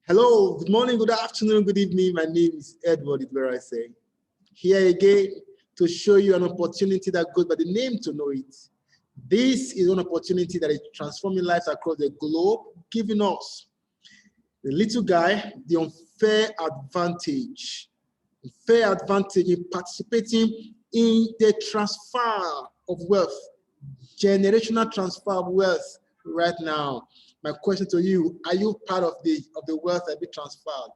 Hello, good morning, good afternoon, good evening. My name is Edward, it's where I say. Here again to show you an opportunity that goes by the name tonoit. This is an opportunity that is transforming lives across the globe, giving us, the little guy, the unfair advantage in participating in the transfer of wealth, generational transfer of wealth right now. My question to you, are you part of the wealth that be transferred?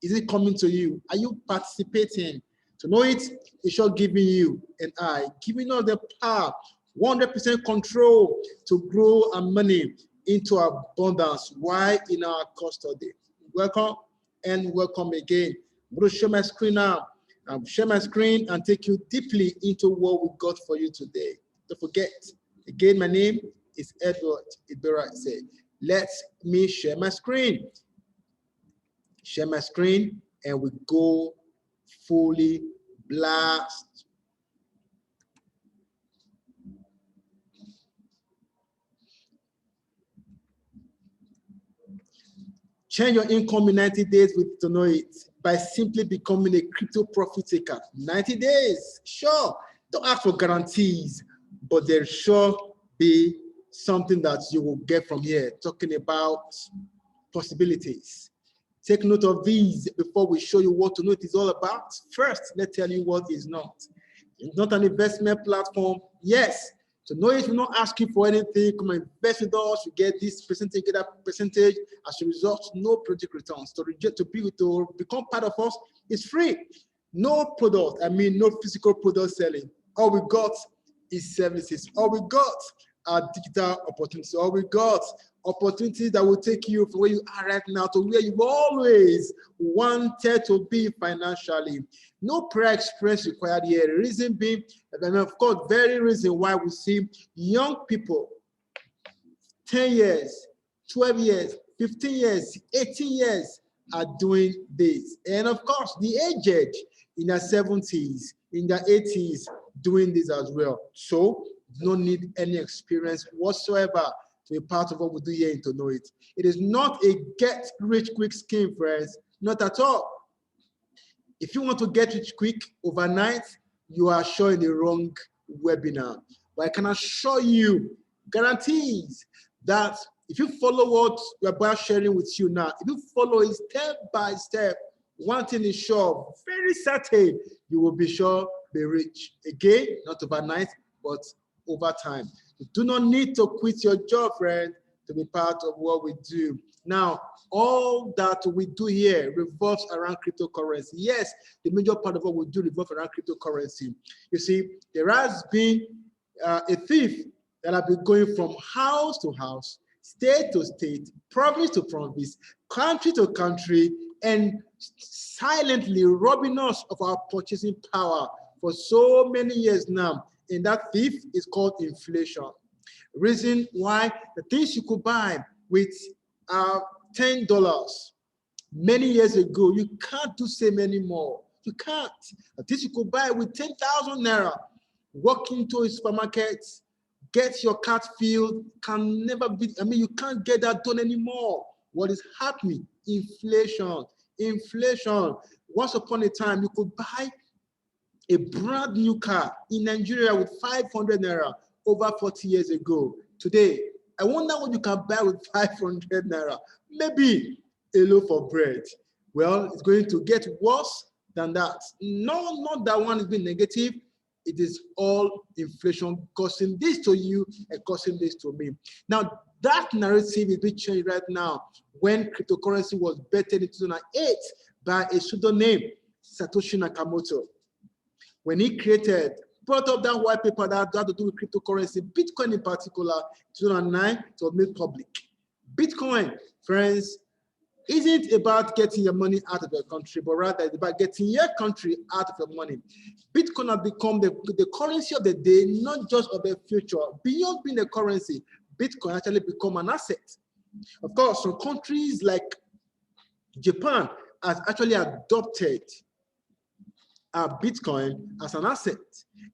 Is it coming to you? Are you participating? To know it, it's sure giving you and I, giving us the power, 100% control to grow our money into abundance. Why in our custody? Welcome and welcome again. I'm going to share my screen now. I'll share my screen and take you deeply into what we got for you today. Don't forget, again, my name is Edward Ibera. Say, let me share my screen. Share my screen and we go fully blast. Change your income in 90 days with tonoit by simply becoming a crypto profit taker. 90 days, sure. Don't ask for guarantees, but there sure be something that you will get from here. Talking about possibilities. Take note of these before we show you what tonoit is all about. First, let's tell you what it's not. It's not an investment platform. Yes, tonoit will not ask you for anything. Come and invest with us. You get this percentage, get that percentage. As a result, no project returns. To become part of us is free. No product, no physical product selling. All we got is services. All we got are digital opportunities. All we got opportunities that will take you from where you are right now to where you've always wanted to be financially. No prior experience required here. The reason being, and of course, very reason why we see young people, 10 years, 12 years, 15 years, 18 years are doing this. And of course, the aged in their 70s, in their 80s, doing this as well. So, no need any experience whatsoever to be part of what we do here in tonoit. It is not a get rich quick scheme, friends, not at all. If you want to get rich quick overnight, you are showing the wrong webinar. But I can assure you, guarantees that if you follow what we're about sharing with you now, if you follow it step by step, one thing is sure, very certain, you will be sure be rich. Again, not overnight, but over time. You do not need to quit your job, friend, to be part of what we do. Now, all that we do here revolves around cryptocurrency. Yes, the major part of what we do revolves around cryptocurrency. You see, there has been a thief that have been going from house to house, state to state, province to province, country to country, and silently robbing us of our purchasing power for so many years now. And that thief is called inflation. Reason why the things you could buy with $10 many years ago, you can't do same anymore. You can't. The things you could buy with 10,000 naira, walk into a supermarket, get your cart filled, can never be, you can't get that done anymore. What is happening? Inflation. Inflation. Once upon a time, you could buy a brand new car in Nigeria with 500 naira over 40 years ago. Today, I wonder what you can buy with 500 naira. Maybe a loaf of bread. Well, it's going to get worse than that. No, not that one is being negative. It is all inflation causing this to you and causing this to me. Now, that narrative is being changed right now when cryptocurrency was bettered in 2008 by a pseudonym, Satoshi Nakamoto. When he brought up that white paper that had to do with cryptocurrency, Bitcoin in particular, 2009, it was made public. Bitcoin, friends, isn't about getting your money out of your country, but rather it's about getting your country out of your money. Bitcoin has become the currency of the day, not just of the future. Beyond being a currency, Bitcoin actually become an asset. Of course, some countries like Japan has actually adopted Bitcoin as an asset.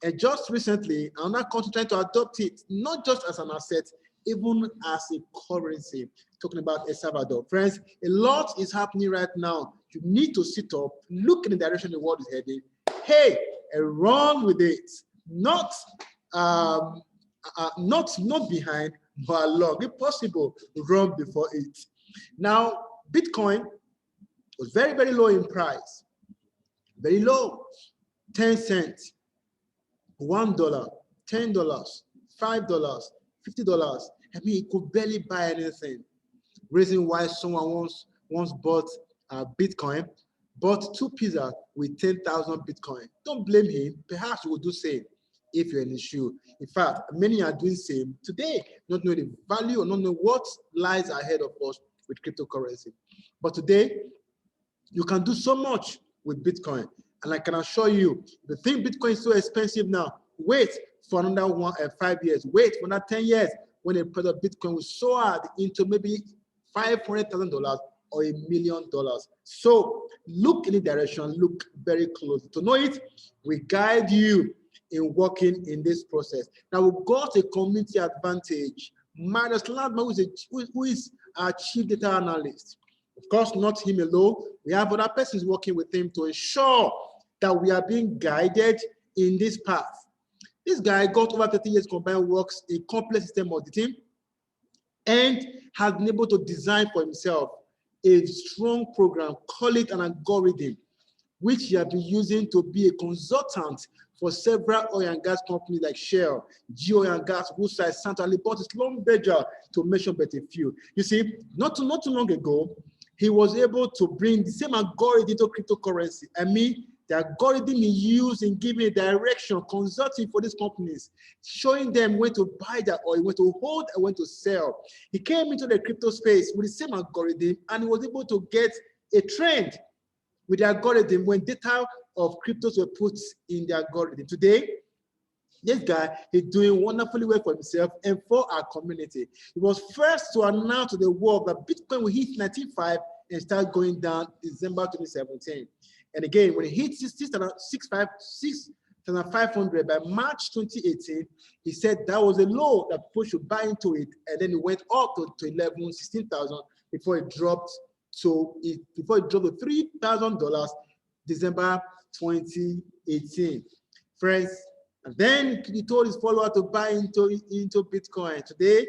And just recently, another country trying to adopt it, not just as an asset, even as a currency. Talking about El Salvador. Friends, a lot is happening right now. You need to sit up, look in the direction the world is heading, hey, and run with it. Not not behind, but along. If possible, run before it. Now, Bitcoin was very, very low in price. Very low. 10 cents, $1, $10, $5, $50. I mean, it could barely buy anything. Reason why someone once bought Bitcoin, bought 2 pizzas with 10,000 Bitcoin. Don't blame him. Perhaps you will do same if you're in the shoe. In fact, many are doing same today, not knowing the value or not knowing what lies ahead of us with cryptocurrency. But today, you can do so much with Bitcoin. And I can assure you, the thing Bitcoin is so expensive now, wait for another 5 years, wait for another 10 years when the price of Bitcoin will soar into maybe $500,000 or $1 million. So look in the direction, look very close. To know it, we guide you in working in this process. Now we've got a community advantage. Minus Landman, who is our chief data analyst. Of course, not him alone. We have other persons working with him to ensure that we are being guided in this path. This guy got over 30 years combined works in complex system auditing and has been able to design for himself a strong program, call it an algorithm, which he has been using to be a consultant for several oil and gas companies like Shell, Geo Oil and Gas, Woodside, Santa bought his long Beja to mention but a few. You see, not too long ago, he was able to bring the same algorithm to cryptocurrency. I mean, the algorithm he used in giving a direction, consulting for these companies, showing them when to buy that oil, when to hold and when to sell. He came into the crypto space with the same algorithm and he was able to get a trend with the algorithm when data of cryptos were put in the algorithm. Today, this guy is doing wonderfully well for himself and for our community. He was first to announce to the world that Bitcoin will hit 95 and start going down December 2017. And again, when it hit 6,500 by March 2018, he said that was a low that people should buy into it. And then it went up to 16,000 before it dropped to $3,000 December 2018. Friends, and then he told his follower to buy into Bitcoin. Today,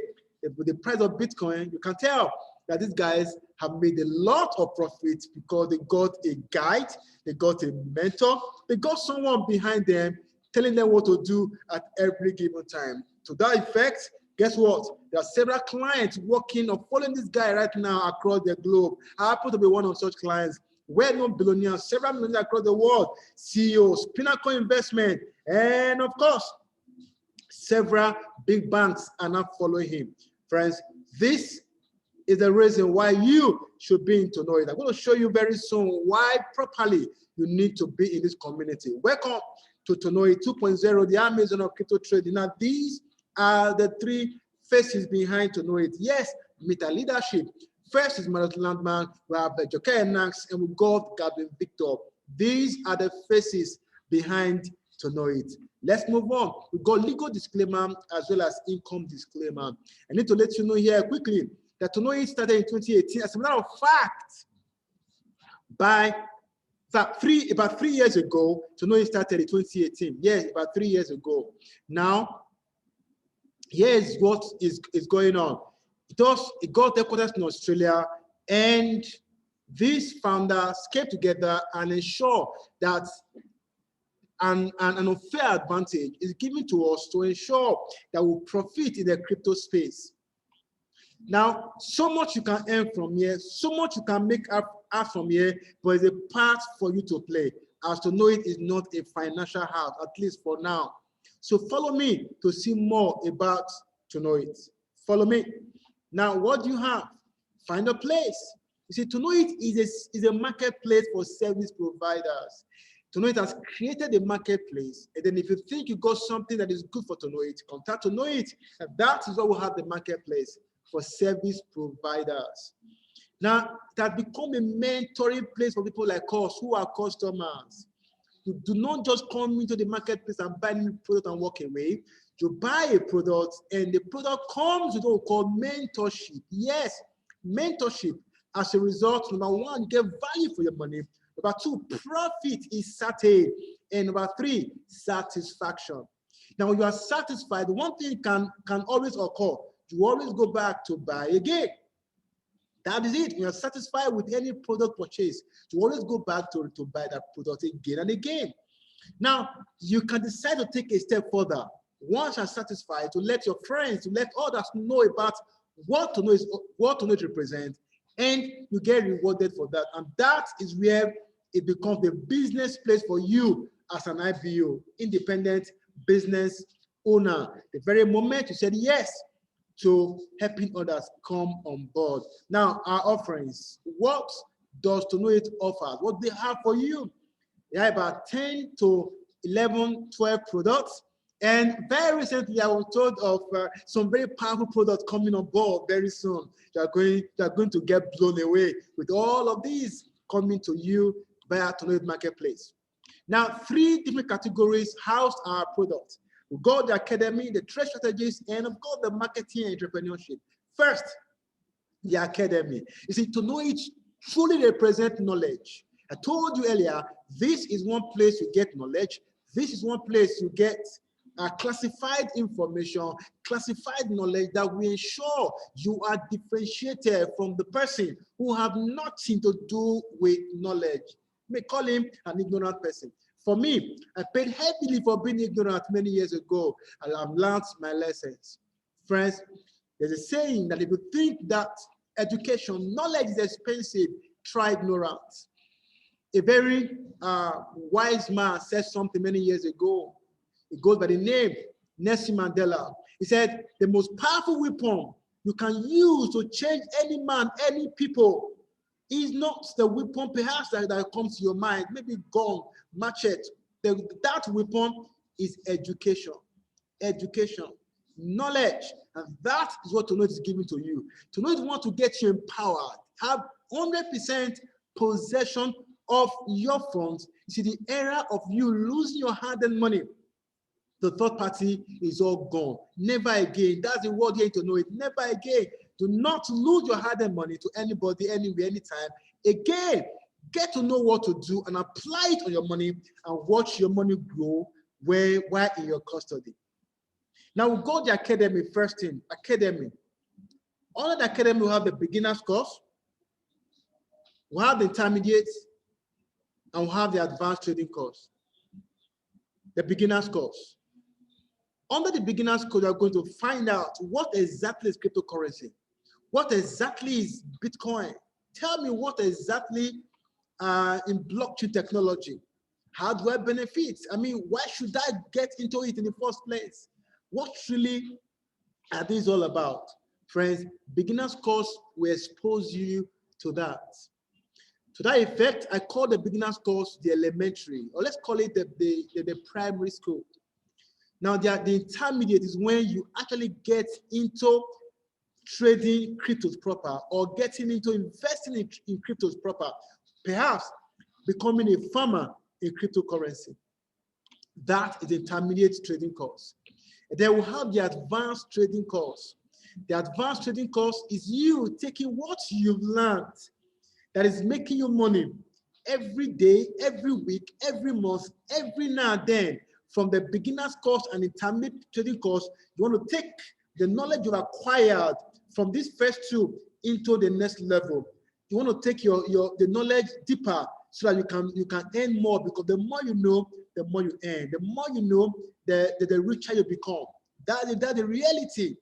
with the price of Bitcoin, you can tell that these guys have made a lot of profit because they got a guide, they got a mentor, they got someone behind them telling them what to do at every given time. To that effect, guess what? There are several clients working or following this guy right now across the globe. I happen to be one of such clients. Well-known billionaires, several millions across the world, CEOs, Pinnacle Investment, and of course, several big banks are now following him. Friends, this is the reason why you should be in tonoit. I'm going to show you very soon why properly you need to be in this community. Welcome to Tonoit 2.0, the Amazon of crypto trading. Now, these are the three faces behind Tonoit. Yes, Meta leadership. First is Marat Landman, we have Joker Nax, and we got Gavin Victor. These are the faces behind Tonoit. Let's move on. We got legal disclaimer as well as income disclaimer. I need to let you know here quickly that Tonoit started in 2018. As a matter of fact, about 3 years ago, Tonoit started in 2018. Yes, about 3 years ago. Now, here's what is going on. It got headquarters in Australia, and these founders came together and ensure that an unfair advantage is given to us to ensure that we profit in the crypto space. Now, so much you can earn from here, so much you can make up from here, but it's a part for you to play. As Tonoit is not a financial house, at least for now. So follow me to see more about Tonoit. Follow me. Now, what do you have? Find a place. You see, Tonoit is a marketplace for service providers. Tonoit has created a marketplace, and then if you think you got something that is good for Tonoit, contact Tonoit, and that is what we have the marketplace for service providers. Now, it has become a mentoring place for people like us who are customers. You do not just come into the marketplace and buy new product and walk away. You buy a product and the product comes with what we call mentorship. Yes, mentorship. As a result, number one, you get value for your money. Number two, profit is certain. And number three, satisfaction. Now, when you are satisfied, one thing can always occur. You always go back to buy again. That is it. When you're satisfied with any product purchase, you always go back to buy that product again and again. Now, you can decide to take a step further. Once you're satisfied, to let your friends, to let others know about what tonoit represents, and you get rewarded for that. And that is where it becomes the business place for you as an IBO, independent business owner. The very moment you said yes to helping others come on board. Now, our offerings. What does tonoit offer? What they have for you? They have about 10 to 11, 12 products. And very recently, I was told of some very powerful products coming on board very soon. You are going to get blown away with all of these coming to you via tonoit Marketplace. Now, 3 different categories house our products. We've got the academy, the trade strategies, and of course, the marketing and entrepreneurship. First, the academy. You see, tonoit truly represents knowledge. I told you earlier, this is one place you get knowledge. This is one place you get classified information, classified knowledge that will ensure you are differentiated from the person who have nothing to do with knowledge. You may call him an ignorant person. For me, I paid heavily for being ignorant many years ago, and I've learned my lessons. Friends, there's a saying that if you think that education, knowledge is expensive, try ignorance. A very wise man said something many years ago. It goes by the name Nelson Mandela. He said, the most powerful weapon you can use to change any man, any people, is not the weapon perhaps that comes to your mind, maybe gun, machete. That weapon is education. Education, knowledge, and that is what tonoit is giving to you. Tonoit want to get you empowered, have 100% possession of your funds. You see, the era of you losing your hard-earned money, the third party is all gone. Never again. That's the word here to know it. Never again. Do not lose your hard-earned money to anybody, anywhere, anytime. Again, get to know what to do and apply it on your money and watch your money grow while in your custody. Now we'll go to the academy first thing. Academy. Under the academy, we have the beginner's course, we have the intermediate, and we have the advanced trading course. The beginner's course. Under the beginner's course, you're going to find out what exactly is cryptocurrency. What exactly is Bitcoin? Tell me what exactly in blockchain technology. How do I benefit? I mean, why should I get into it in the first place? What really are these all about? Friends, beginner's course will expose you to that. To that effect, I call the beginner's course the elementary, or let's call it the primary school. Now, the intermediate is when you actually get into trading cryptos proper, or getting into investing in cryptos proper, perhaps becoming a farmer in cryptocurrency. That is the intermediate trading course. And then we'll have the advanced trading course. The advanced trading course is you taking what you've learned that is making you money every day, every week, every month, every now and then. From the beginner's course and intermediate trading course, you want to take the knowledge you've acquired from these first two into the next level. You want to take the knowledge deeper so that you can earn more, because the more you know, the more you earn. The more you know, the richer you become. That's the reality.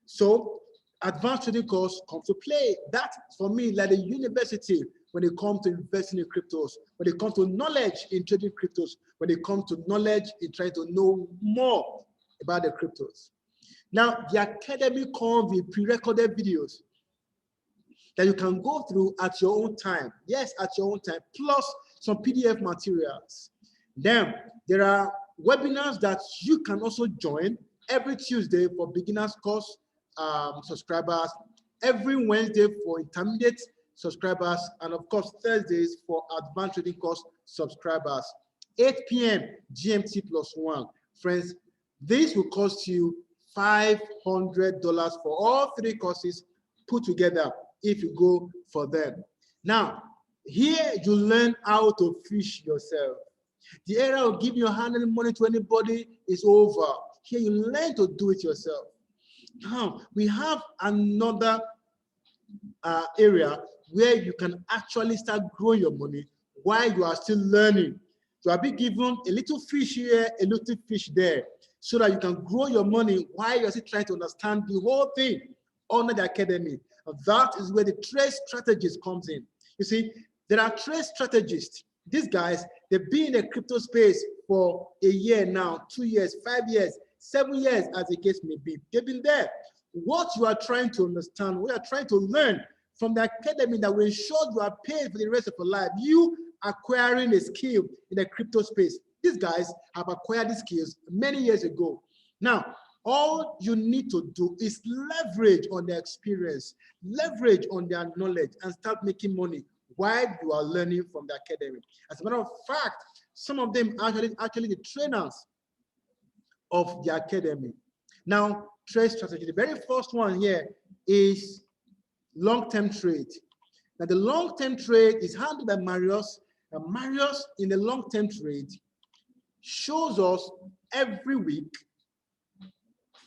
So advanced trading course comes to play. That, for me, like the university when it comes to investing in cryptos, when it comes to knowledge in trading cryptos, when it comes to knowledge in trying to know more about the cryptos. Now, the academy comes with pre-recorded videos that you can go through at your own time. Yes, at your own time, plus some PDF materials. Then there are webinars that you can also join every Tuesday for beginners course subscribers, every Wednesday for intermediate subscribers, and of course Thursdays for advanced trading course subscribers. 8 p.m. GMT +1. Friends, This will cost you $500 for all 3 courses put together if you go for them. Now, here you learn how to fish yourself. The era of giving your handling money to anybody is over. Here you learn to do it yourself. Now, we have another area where you can actually start growing your money while you are still learning. So I'll be given a little fish here, a little fish there, so that you can grow your money while you're still trying to understand the whole thing under the academy. And that is where the trade strategist comes in. You see, there are trade strategists. These guys, they've been in the crypto space for a year now, 2 years, 5 years, 7 years, as the case may be. They've been there. What you are trying to understand, what you are trying to learn from the academy that will ensure you are paid for the rest of your life, you acquiring a skill in the crypto space. These guys have acquired these skills many years ago. Now, all you need to do is leverage on their experience, leverage on their knowledge, and start making money while you are learning from the academy. As a matter of fact, some of them are actually the trainers of the academy. Now, trade strategy. The very first one here is long-term trade. Now, the long-term trade is handled by Marius. And Marius, in the long-term trade, shows us every week,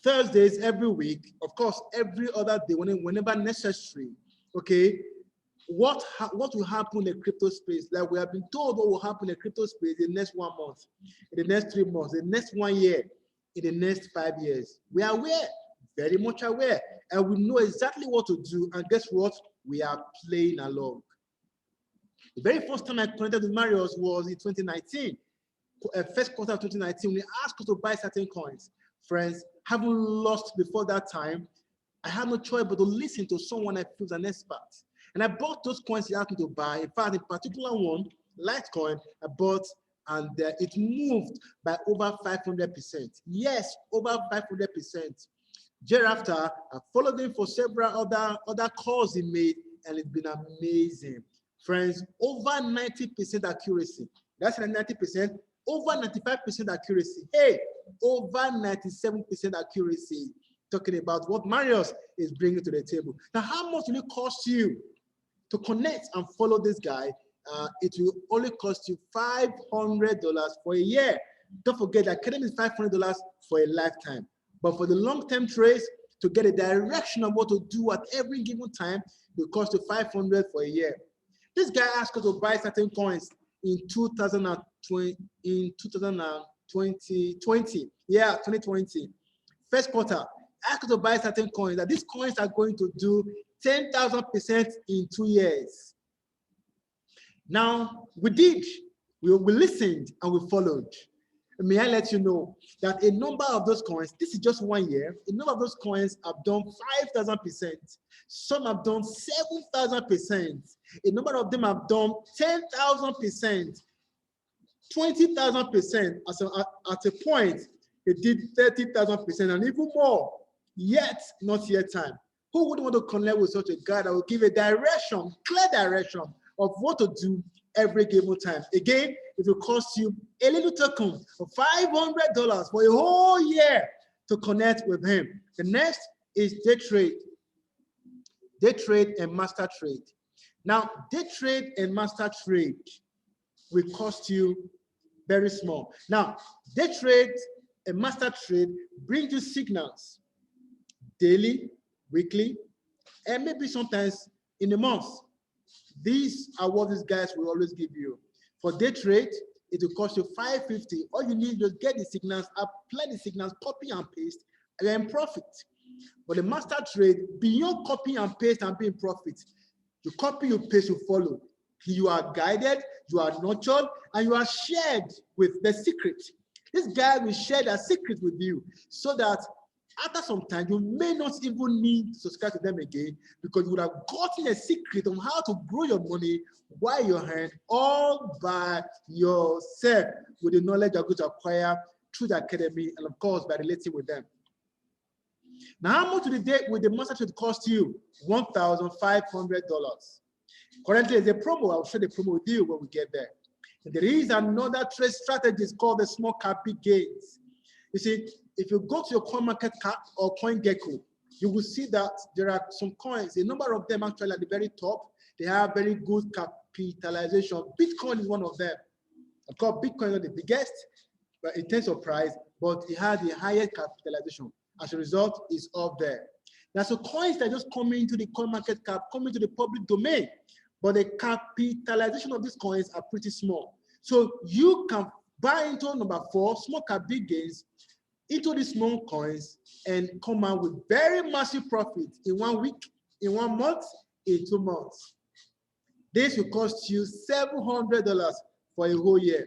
Thursdays every week, of course, every other day, whenever necessary, okay, what will happen in the crypto space. Like we have been told what will happen in the crypto space in the next 1 month, in the next 3 months, in the next 1 year, in the next 5 years. We are aware, very much aware, and we know exactly what to do. And guess what? We are playing along. The very first time I connected with Marius was in 2019, first quarter of 2019, when he asked us to buy certain coins. Friends, having lost before that time, I had no choice but to listen to someone I feel is an expert. And I bought those coins he asked me to buy. In fact, in particular one, Litecoin, I bought, and it moved by over 500%. Yes, over 500%. Thereafter, I followed him for several other calls he made, and it's been amazing. Friends, over 90% accuracy. That's 90%, over 95% accuracy. Hey, over 97% accuracy. Talking about what Marius is bringing to the table. Now, how much will it cost you to connect and follow this guy? It will only cost you $500 for a year. Don't forget, the academy is $500 for a lifetime. But for the long-term trades, to get a direction of what to do at every given time, it will cost you $500 for a year. This guy asked us to buy certain coins in 2020. Yeah, 2020. First quarter, asked us to buy certain coins. That these coins are going to do 10,000% in 2 years. Now, we did. We listened and we followed. May I let you know that a number of those coins, this is just 1 year, a number of those coins have done 5,000%. Some have done 7,000%. A number of them have done 10,000%, 20,000%. At a point, it did 30,000% and even more. Yet, not yet time. Who would want to connect with such a guy that will give a direction, clear direction of what to do every given time? Again, it will cost you a little token of $500 for a whole year to connect with him. The next is day trade. Day trade and master trade. Now, day trade and master trade will cost you very small. Now, day trade and master trade brings you signals daily, weekly, and maybe sometimes in a month. These are what these guys will always give you. For day trade, it will cost you $550. All you need is get the signals, apply the signals, copy and paste, and then profit. But the master trade, beyond copy and paste and being profit, you copy, you paste, you follow. You are guided, you are nurtured, and you are shared with the secret. This guy will share that secret with you so that after some time, you may not even need to subscribe to them again because you would have gotten a secret on how to grow your money while you're hand all by yourself with the knowledge you're going to acquire through the academy and, of course, by relating with them. Now, how much will the master trade cost you? $1,500. Currently, there's a promo. I'll share the promo with you when we get there. And there is another trade strategy called the small cap big gains. You see, if you go to your coin market cap or coin gecko, you will see that there are some coins, a number of them actually at the very top, they have very good capitalization. Bitcoin is one of them. Of course, Bitcoin is not the biggest, but in terms of price, but it has the highest capitalization. As a result, it's up there. Now, so coins that just come into the coin market cap, come into the public domain, but the capitalization of these coins are pretty small. So you can buy into number 4, small cap big gains, into these small coins and come out with very massive profit in 1 week, in 1 month, in 2 months. This will cost you $700 for a whole year.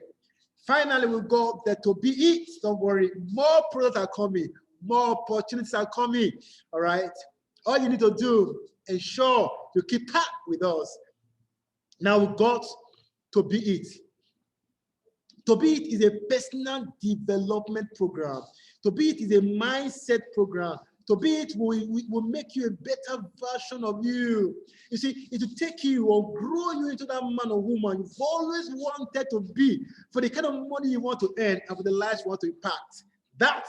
Finally, we got the to be it. Don't worry, more products are coming, more opportunities are coming. All right. All you need to do, ensure you keep up with us. Now we got to be it. To be it is a personal development program. To be it is a mindset program. To be it will make you a better version of you. You see, it will take you or grow you into that man or woman you've always wanted to be, for the kind of money you want to earn and for the lives you want to impact. That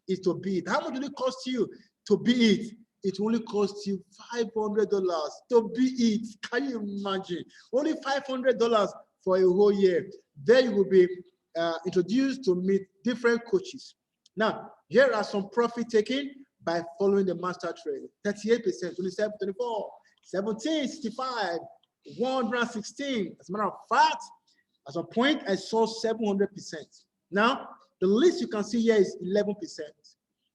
is to be it. How much will it cost you to be it? It will only cost you $500 to be it. Can you imagine? Only $500 for a whole year. There you will be introduced to meet different coaches. Now, here are some profit taking by following the master trade. 38%, 27, 24, 17, 65, 116. As a matter of fact, at some point, I saw 700%. Now, the least you can see here is 11%.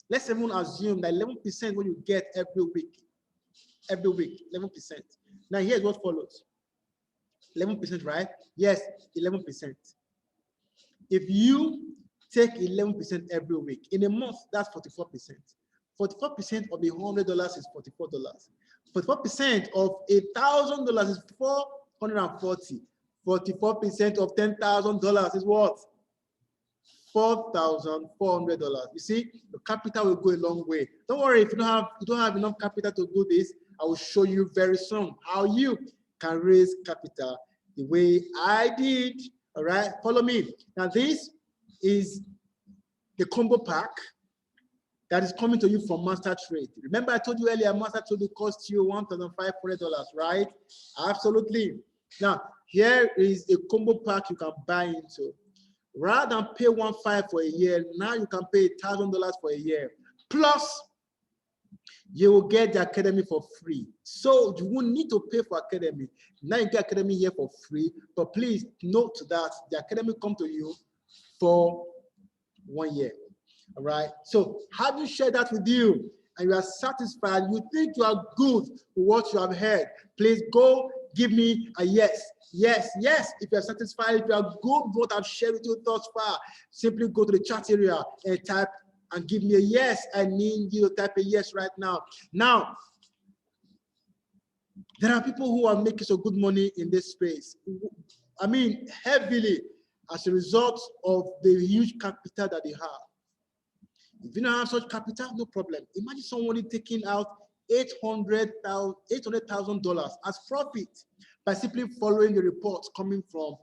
Let's even assume that 11% what you get every week. Every week, 11%. Now, here's what follows. 11%, right? Yes, 11%. If you take 11% every week, in a month, that's 44%. 44% of the $100 is $44. 44% of $1,000 is $440. 44% of $10,000 is what? $4,400. You see, the capital will go a long way. Don't worry, if you don't have enough capital to do this, I will show you very soon how you can raise capital the way I did. All right, follow me. Now, this is the combo pack that is coming to you from Master Trade. Remember, I told you earlier, Master Trade will cost you $1,500, right? Absolutely. Now, here is a combo pack you can buy into. Rather than pay $1,500 for a year, now you can pay $1,000 for a year. Plus, you will get the academy for free. So you won't need to pay for academy. Now you get academy here for free, but please note that the academy come to you for 1 year. All right. So have you shared that with you and you are satisfied? You think you are good with what you have heard? Please go give me a yes. Yes, yes. If you are satisfied, if you are good with what I've shared with you thus far, simply go to the chat area and type and give me a yes. I need you to type a yes right now. Now, there are people who are making some good money in this space. I mean, heavily as a result of the huge capital that they have. If you don't have such capital, no problem. Imagine someone taking out $800,000 as profit by simply following the reports coming from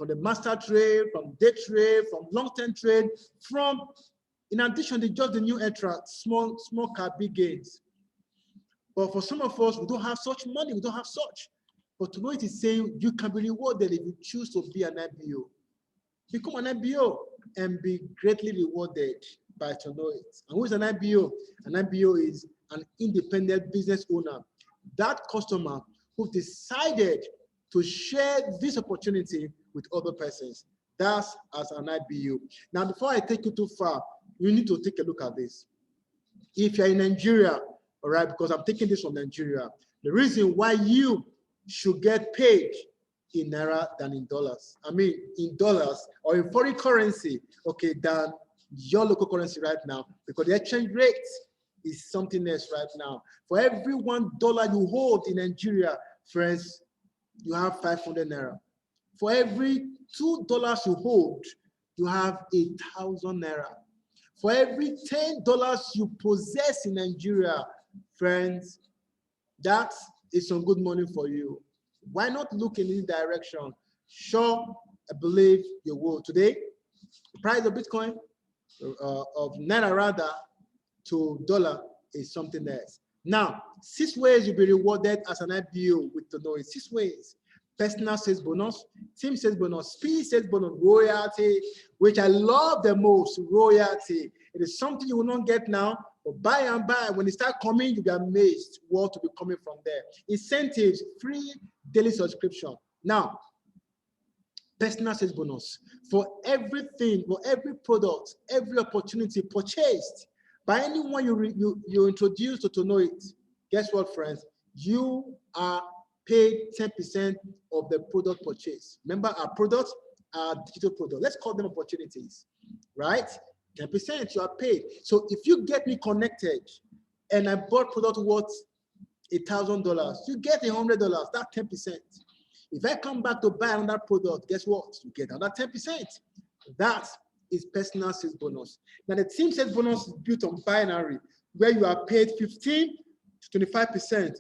the master trade, from day trade, from long-term trade, from, in addition to just the new entrant, small cap, big gains. But for some of us, we don't have such money, we don't have such. But tonoit is saying you can be rewarded if you choose to be an IBO. Become an IBO and be greatly rewarded by tonoit. And who is an IBO? An IBO is an independent business owner. That customer who decided to share this opportunity with other persons. That's as an IBO. Now, before I take you too far, you need to take a look at this. If you're in Nigeria, all right, because I'm taking this from Nigeria, the reason why you should get paid in Naira than in dollars. I mean, in dollars or in foreign currency, okay, than your local currency right now, because the exchange rate is something else right now. For every $1 you hold in Nigeria, friends, you have 500 Naira. For every $2 you hold, you have 1,000 Naira. For every $10 you possess in Nigeria, friends, that is some good money for you. Why not look in this direction? Sure, I believe you will. Today, the price of Bitcoin of naira rather to dollar is something else. Now, 6 ways you'll be rewarded as an IBO with tonoit. 6 ways. Personal sales bonus, team sales bonus, speed sales bonus, royalty, which I love the most, royalty. It is something you will not get now, but by and by, when it start coming, you'll be amazed what will be coming from there. Incentives, free daily subscription. Now, personal sales bonus for everything, for every product, every opportunity purchased by anyone you introduce to tonoit. Guess what, friends? You are paid 10% of the product purchase. Remember, our products are digital products. Let's call them opportunities, right? 10% you are paid. So if you get me connected and I bought product worth $1,000, you get $100. That's 10%. If I come back to buy another product, guess what? You get another 10%. That is personal sales bonus. Now the team sales bonus is built on binary, where you are paid 15 to 25%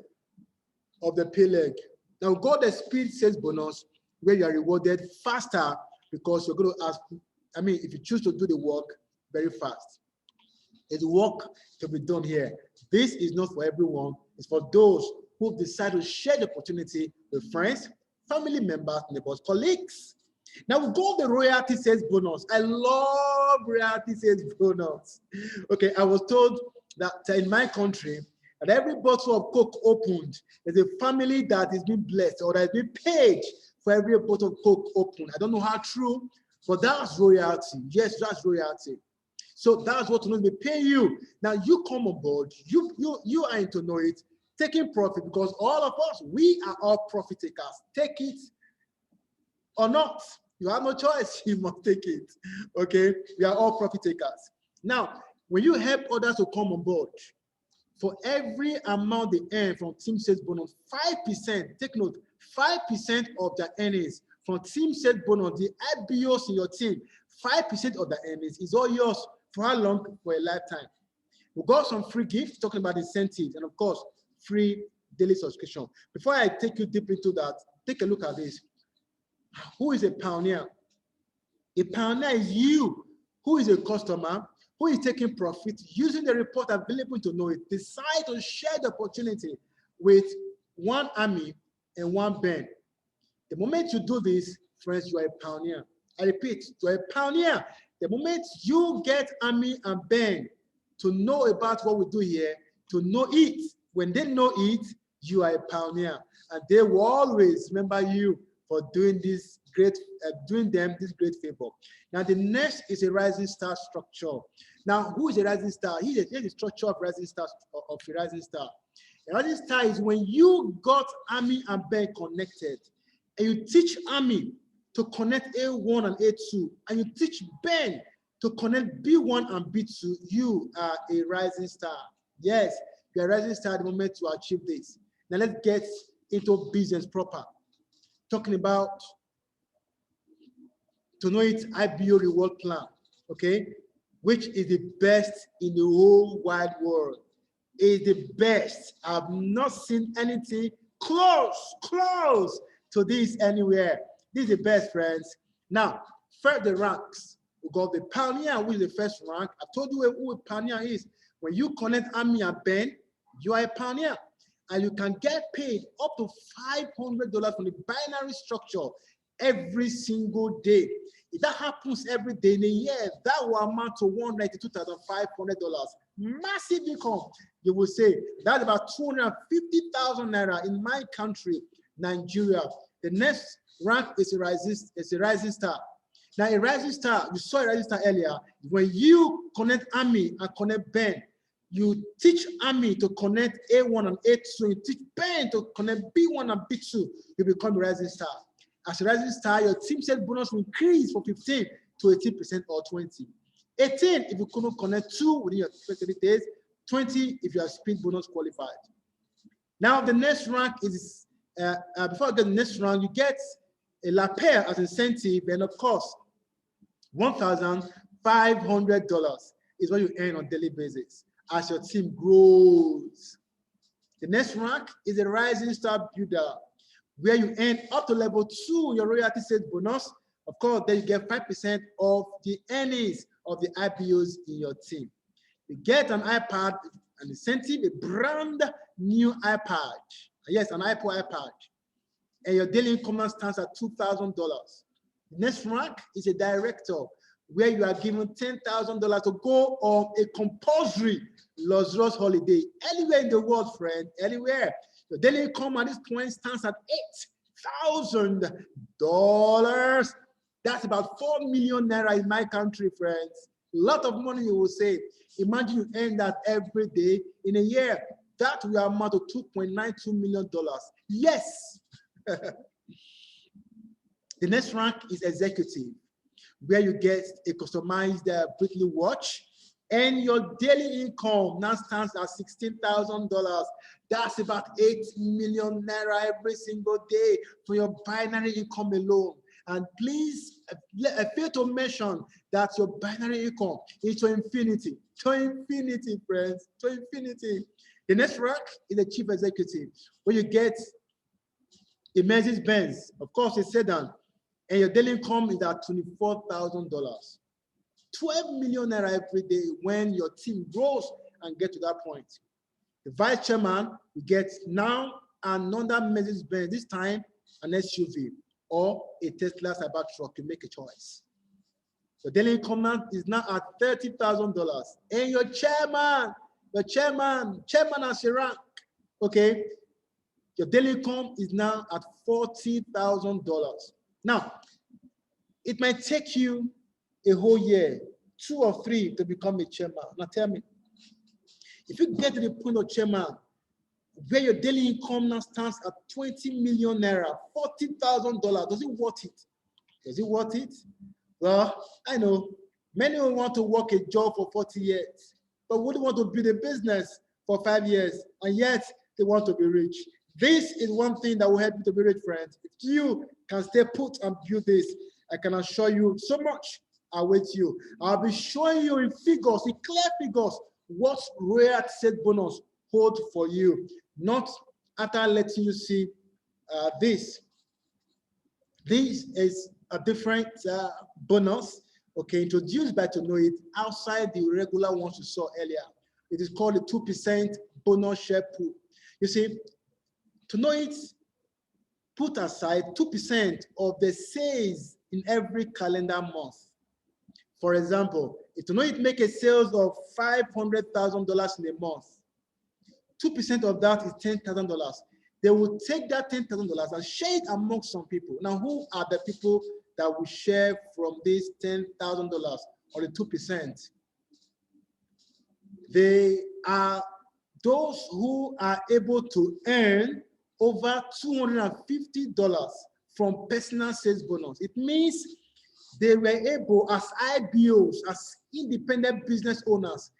of the pay leg. Now go the speed sales bonus, where you are rewarded faster because you're going to ask, if you choose to do the work very fast. There's work to be done here. This is not for everyone. It's for those who decide to share the opportunity with friends, family members, neighbors, colleagues. Now we go the royalty sales bonus. I love royalty sales bonus. Okay, I was told that in my country, that every bottle of Coke opened, there's a family that is being blessed or that is being paid for every bottle of Coke opened. I don't know how true, but that's royalty. Yes, that's royalty. So that's what tonoit will pay you. Now you come on board, you are in tonoit, taking profit, because all of us, we are all profit takers. Take it or not. You have no choice. You must take it. Okay? We are all profit takers. Now, when you help others to come on board, for every amount they earn from team sales bonus, 5%, take note, 5% of their earnings from team sales bonus, the IBOs in your team, 5% of the earnings is all yours. For how long? For a lifetime. We got some free gifts, talking about incentives, and of course, free daily subscription. Before I take you deep into that, take a look at this. Who is a pioneer? A pioneer is you, who is a customer, who is taking profit, using the report available to know it, decide to share the opportunity with one army and one band. The moment you do this, friends, you are a pioneer. I repeat, you are a pioneer. The moment you get army and band to know about what we do here, to know it, when they know it, you are a pioneer, and they will always remember you for doing this great, doing them this great favor. Now the next is a rising star structure. Now, who is a rising star? Here's the structure of rising star of a rising star. A rising star is when you got army and band connected, and you teach army to connect A1 and A2, and you teach band to connect B1 and B2, you are a rising star. Yes, you are a rising star at the moment to achieve this. Now let's get into business proper. Talking about tonoit IBO reward plan, okay, which is the best in the whole wide world. It is the best. I've not seen anything close to this anywhere. This is the best, friends. Now, first the ranks. We got the pioneer, which is the first rank. I told you who a pioneer is. When you connect army and band, you are a pioneer. And you can get paid up to $500 from the binary structure every single day. If that happens every day in a year, that will amount to $192,500. Massive income. You will say that's about 250,000 naira in my country, Nigeria. The next rank is a rising star. Now, a rising star, you saw a rising star earlier. When you connect army and connect band, you teach army to connect A1 and A2, you teach band to connect B1 and B2, you become a rising star. As a rising star, your team sales bonus will increase from 15 to 18% or 20. 18 if you couldn't connect 2 within your 30 days, 20 if you are speed bonus qualified. Now, the next rank is, before I get the next rank, you get a lapel as incentive, and of course, $1,500 is what you earn on a daily basis as your team grows. The next rank is a rising star builder, where you earn up to level 2 your royalty sales bonus. Of course, then you get 5% of the earnings of the IPOs in your team. You get an iPad, an incentive, a brand new iPad. Yes, an Apple iPad. And your daily income now stands at $2,000. The next rank is a director, where you are given $10,000 to go on a compulsory luxurious holiday anywhere in the world, friend, anywhere. Your daily income at this point stands at $8,000. That's about 4 million naira in my country, friends. A lot of money you will save. Imagine you earn that every day in a year. That will amount to $2.92 million. Yes. The next rank is executive, where you get a customized Britney watch, and your daily income now stands at $16,000. That's about 8 million naira every single day for your binary income alone. And please, I fail to mention that your binary income is to infinity, friends, to infinity. The next rank is the chief executive, where you get a Mercedes-Benz, of course, a sedan, and your daily income is at $24,000. 12 million naira every day when your team grows and get to that point. The vice chairman, you get now another Mercedes-Benz, this time an SUV or a Tesla Cybertruck. You make a choice. The daily income is now at $30,000, and your chairman as your rank, okay, your daily income is now at $40,000. Now, it might take you a whole year, 2 or 3, to become a chairman. Now tell me, if you get to the point of chairman, where your daily income now stands at 20 million naira, $40,000, does it worth it? Is it worth it? Well, I know many will want to work a job for 40 years, but wouldn't want to build a business for 5 years, and yet they want to be rich. This is one thing that will help you to be rich, friends. If you can stay put and build this, I can assure you so much awaits you. I'll be showing you in figures, in clear figures, what rare set bonus hold for you, not after letting you see this. This is a different bonus, okay, introduced by tonoit outside the regular ones you saw earlier. It is called the 2% bonus share pool. You see, tonoit put aside 2% of the sales in every calendar month. For example, if tonoit make a sales of $500,000 in a month, 2% of that is $10,000. They will take that $10,000 and share it among some people. Now, who are the people that will share from this $10,000 or the 2%? They are those who are able to earn over $250 from personal sales bonus. It means they were able, as IBOs, as independent business owners,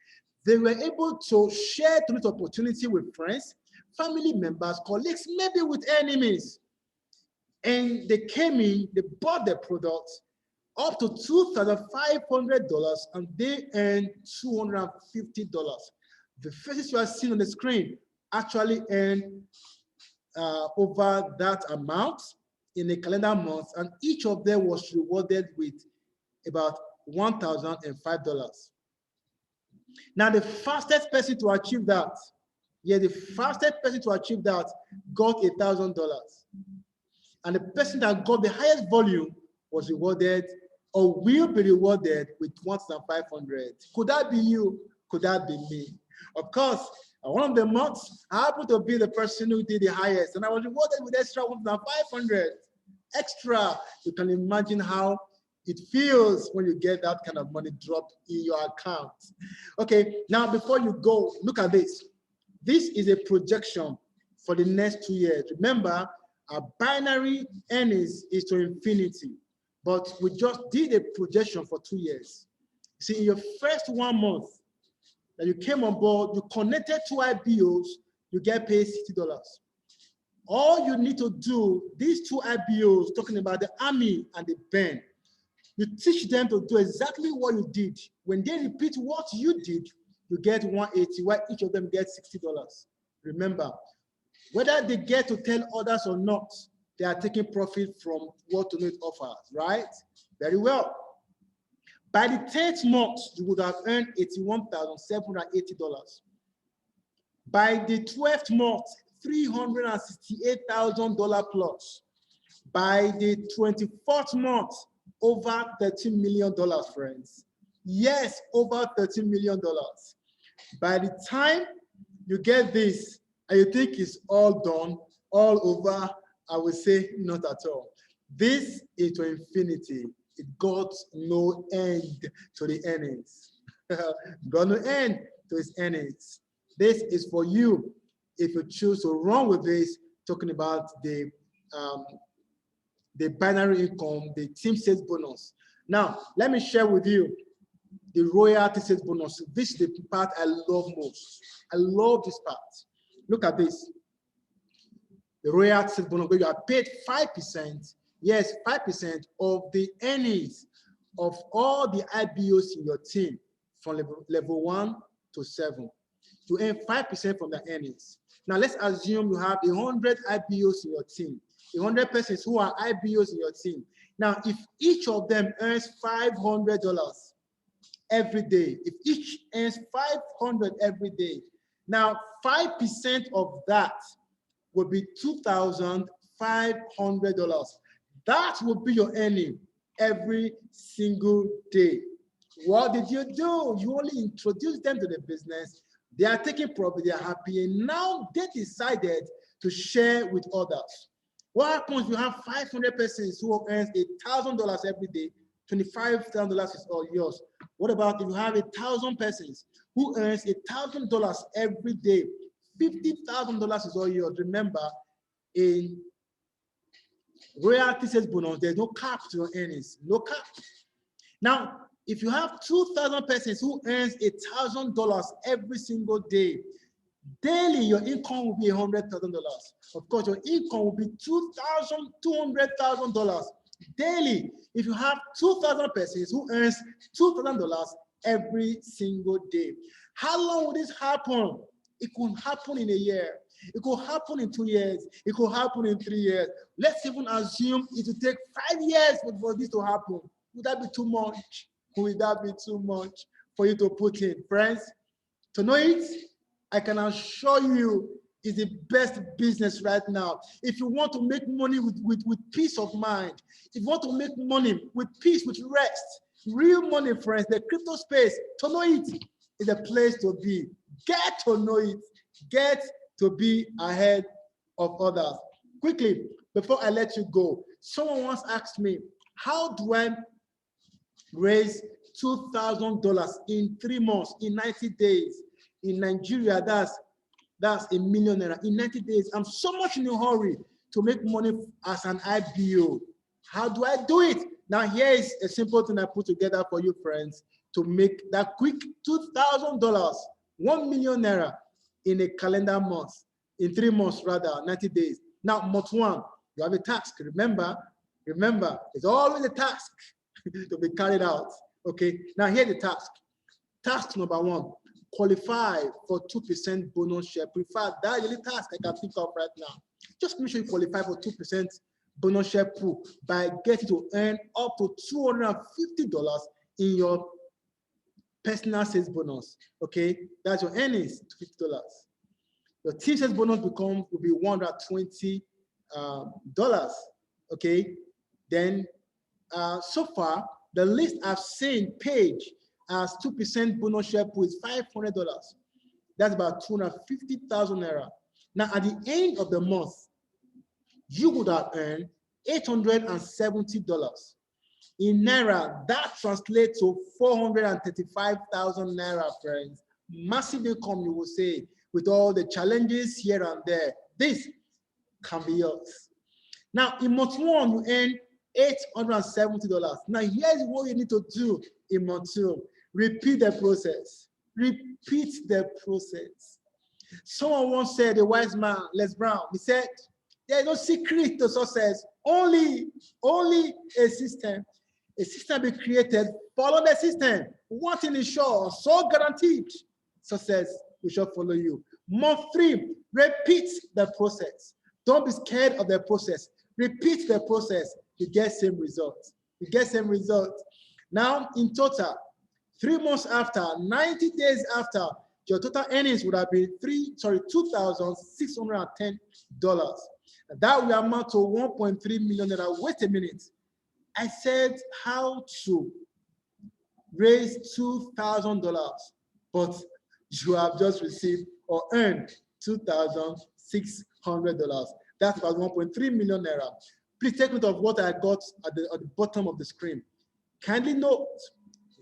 they were able to share this opportunity with friends, family members, colleagues, maybe with enemies. And they came in, they bought the products up to $2,500, and they earned $250. The faces you are seeing on the screen actually earn over that amount in a calendar month, and each of them was rewarded with about $1,005. Now, the fastest person to achieve that, the fastest person to achieve that got $1,000. And the person that got the highest volume was rewarded or will be rewarded with $1,500. Could that be you? Could that be me? Of course, one of the months, I happened to be the person who did the highest, and I was rewarded with extra $1,500. Extra. You can imagine how it feels when you get that kind of money dropped in your account. Okay, now before you go, look at this. This is a projection for the next 2 years. Remember, our binary earnings is to infinity, but we just did a projection for 2 years. See, in your first 1 month that you came on board, you connected to IBOs, you get paid $60. All you need to do, these 2 IBOs, talking about the Army and the Ben, you teach them to do exactly what you did. When they repeat what you did, you get $180, while each of them gets $60. Remember, whether they get to tell others or not, they are taking profit from what tonoit offers, right? Very well. By the 10th month, you would have earned $81,780. By the 12th month, $368,000 plus. By the 24th month, over $13 million, friends. Yes, over $13 million. By the time you get this and you think it's all done, all over, I would say not at all. This is to infinity. It got no end to the earnings. Got no end to its earnings. This is for you if you choose to run with this, talking about the binary income, the team sales bonus. Now, let me share with you the royalty sales bonus. This is the part I love most. I love this part. Look at this. The royalty sales bonus, where you are paid 5%, yes, 5% of the earnings of all the IBOs in your team from level 1 to 7. You earn 5% from the earnings. Now, let's assume you have 100 IBOs in your team. 100 persons who are IBOs in your team. Now, if each of them earns $500 every day, if each earns $500 every day, now 5% of that will be $2,500. That will be your earning every single day. What did you do? You only introduced them to the business. They are taking profit, they are happy, and now they decided to share with others. What happens if you have 500 persons who earns $1,000 every day? $25,000 is all yours. What about if you have 1,000 persons who earns $1,000 every day? $50,000 is all yours. Remember, in royalty sales bonus, there's no cap to your earnings, no cap. Now, if you have 2,000 persons who earns $1,000 every single day, daily your income will be $100,000. Of course, your income will be $200,000 daily. If you have 2,000 persons who earns $2,000 every single day, how long will this happen? It could happen in a year. It could happen in 2 years. It could happen in 3 years. Let's even assume it will take 5 years for this to happen. Would that be too much? Would that be too much for you to put in? Friends, to know it, I can assure you is the best business right now. If you want to make money with peace of mind, if you want to make money with peace, with rest, real money, friends, the crypto space, to know it is a place to be. Get to know it. Get to be ahead of others. Quickly, before I let you go, someone once asked me, how do I raise $2,000 in 3 months, in 90 days? In Nigeria, that's $1 million in 90 days. I'm so much in a hurry to make money as an IBO. How do I do it? Now, here is a simple thing I put together for you, friends, to make that quick $2,000, $1 million in a calendar month, in 3 months rather, 90 days. Now, month 1, you have a task. Remember, it's always a task to be carried out. Okay, now here's the task. Task number 1. Qualify for 2% bonus share. Prefer that is the only task I can think of right now. Just make sure you qualify for 2% bonus share pool by getting to earn up to $250 in your personal sales bonus. Okay, that's your earnings, $50. Your team sales bonus will be $120. Okay, then so far the list I've seen page as 2% bonus share pool is $500. That's about 250,000 naira. Now, at the end of the month, you would have earned $870. In naira, that translates to 435,000 naira, friends. Massive income, you will say, with all the challenges here and there. This can be yours. Now, in month 1, you earn $870. Now, here's what you need to do in month 2. Repeat the process. Repeat the process. Someone once said, a wise man, Les Brown, he said, there's no secret to success, only a system. A system be created, follow the system. One thing is sure, so guaranteed, success will sure follow you. Month 3, repeat the process. Don't be scared of the process. Repeat the process, you get same results. You get same results. Now, in total, 3 months after, 90 days after, your total earnings would have been $2,610. That will amount to 1.3 million naira. Wait a minute. I said how to raise $2,000, but you have just received or earned $2,600. That's about 1.3 million naira. Please take note of what I got at the bottom of the screen. Kindly note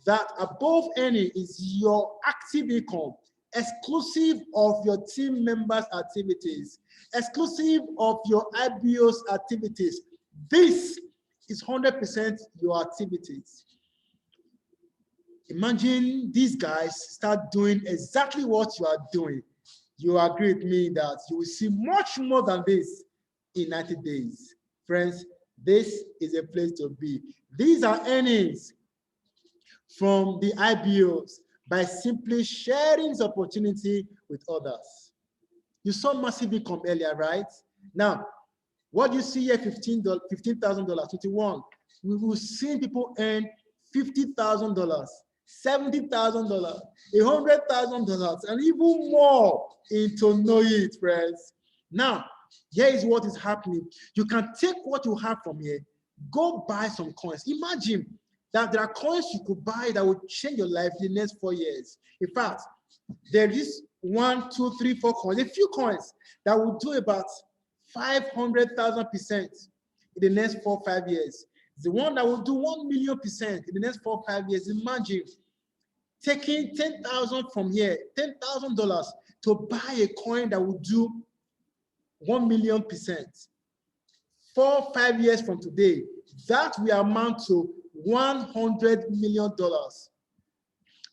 that above any is your active income, exclusive of your team members' activities, exclusive of your IBO's activities. This is 100% your activities. Imagine these guys start doing exactly what you are doing. You agree with me that you will see much more than this in 90 days. Friends, this is a place to be. These are earnings from the IBOs by simply sharing this opportunity with others. You saw massive income earlier, right? Now, what you see here, $15,000, 21. We will see people earn $50,000, $70,000, $100,000, and even more in tonoit, friends. Now, here is what is happening. You can take what you have from here, go buy some coins. Imagine that there are coins you could buy that will change your life in the next 4 years. In fact, there is 1, 2, 3, 4 coins, a few coins that will do about 500,000% in the next 4 or 5 years. The one that will do 1,000,000% in the next 4 or 5 years. Imagine taking 10,000 from here, $10,000 to buy a coin that will do 1,000,000%. 4 or 5 years from today, that will amount to $100 million.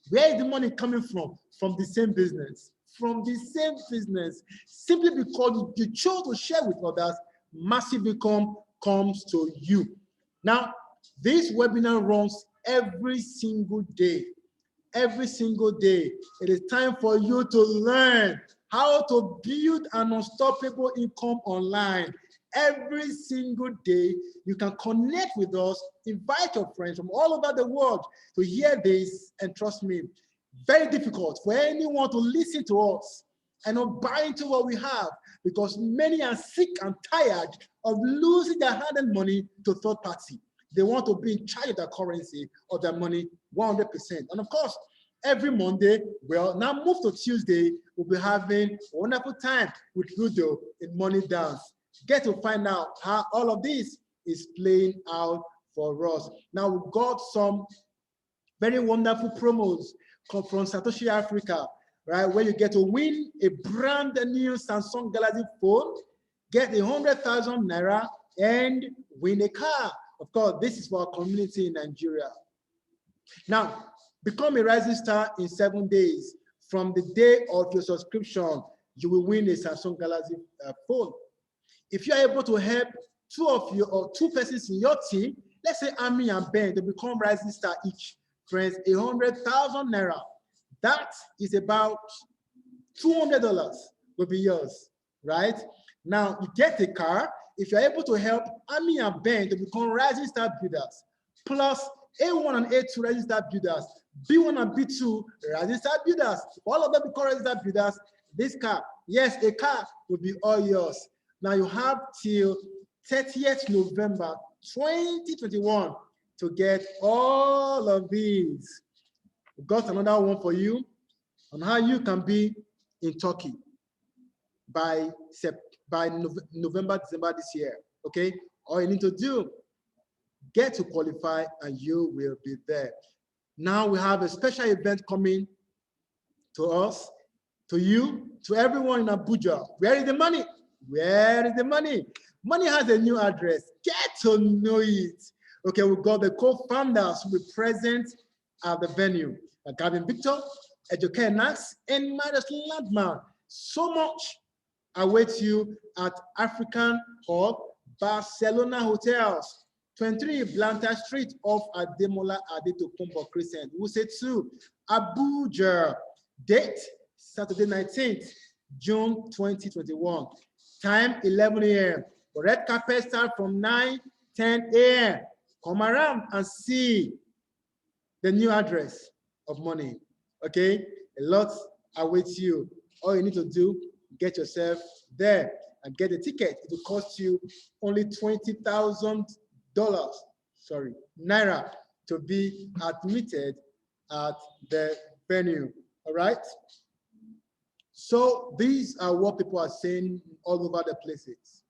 Where is the money coming from? From the same business. From the same business. Simply because you chose to share with others, massive income comes to you. Now, this webinar runs every single day. Every single day. It is time for you to learn how to build an unstoppable income online. Every single day, you can connect with us, invite your friends from all over the world to hear this, and trust me, very difficult for anyone to listen to us and not buy into what we have, because many are sick and tired of losing their hard-earned money to third party. They want to be in charge of their currency or their money 100%. And of course, every Monday, well, now move to Tuesday, we'll be having a wonderful time with Rudo in Money Dance. Get to find out how all of this is playing out for us. Now, we've got some very wonderful promos from Satoshi Africa, right? Where you get to win a brand new Samsung Galaxy phone, get 100,000 naira, and win a car. Of course, this is for our community in Nigeria. Now, become a rising star in 7 days. From the day of your subscription, you will win a Samsung Galaxy phone. If you are able to help 2 of you or 2 persons in your team, let's say Ami and Ben, they become rising star each. Friends, 100,000 naira. That is about $200 will be yours, right? Now you get a car. If you're able to help Ami and Ben to become rising star builders, plus A1 and A2 rising star builders, B1 and B2 rising star builders, all of them become rising star builders, this car, yes, a car will be all yours. Now you have till 30th November 2021 to get all of these. We've got another one for you on how you can be in Turkey by November, December this year, okay? All you need to do, get to qualify and you will be there. Now we have a special event coming to us, to you, to everyone in Abuja. Where is the money? Where is the money? Money has a new address. Get to know it. Okay, we've got the co-founders who will be present at the venue. Gavin Victor, Ejoke Nax, and Midas Landman. So much awaits you at African Hall, Barcelona Hotels, 23 Blantyre Street off Ademola Adetokunbo Crescent, Wuse 2, Abuja. Date, Saturday 19th, June 2021. Time, 11 a.m. The red carpet starts from 9, 10 a.m. Come around and see the new address of money. Okay, a lot awaits you. All you need to do, get yourself there and get a ticket. It will cost you only $20,000, sorry, naira, to be admitted at the venue. All right. So these are what people are saying all over the places.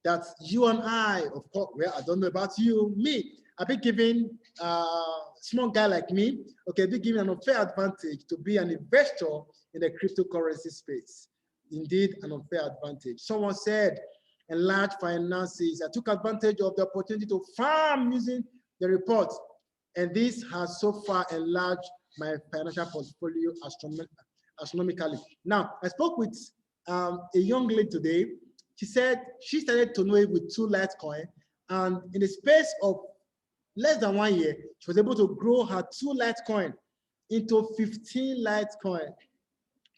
That you and I, of course, well, I don't know about you, me, I've been given small guy like me, okay, be given an unfair advantage to be an investor in the cryptocurrency space. Indeed, an unfair advantage. Someone said, enlarge finances. I took advantage of the opportunity to farm using the report, and this has so far enlarged my financial portfolio astronomically. Now, I spoke with a young lady today. She said she started tonoit with 2 Litecoin, and in the space of less than 1 year, she was able to grow her 2 Litecoin into 15 Litecoin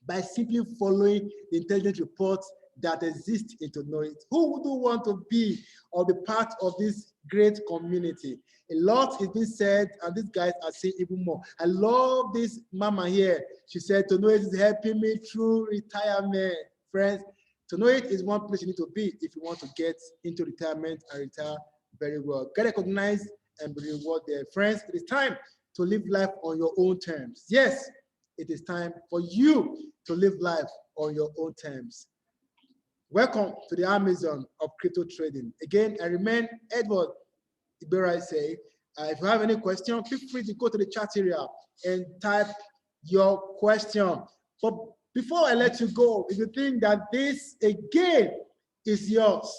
by simply following the intelligent reports that exist in tonoit. Who would want to be or be part of this great community? A lot is being said, and these guys are saying even more. I love this mama here. She said, tonoit is helping me through retirement. Friends, tonoit is one place you need to be if you want to get into retirement and retire very well. Get recognized and be rewarded. Friends, it is time to live life on your own terms. Yes, it is time for you to live life on your own terms. Welcome to the Amazon of crypto trading. Again, I remain Edward Ibera. Say, if you have any question, feel free to go to the chat area and type your question. But before I let you go, if you think that this again is yours,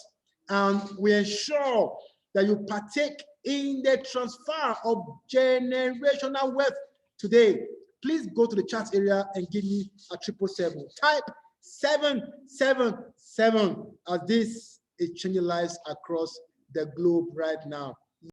and we ensure that you partake in the transfer of generational wealth today, please go to the chat area and give me a 777. Type 777, as this is changing lives across the globe right now.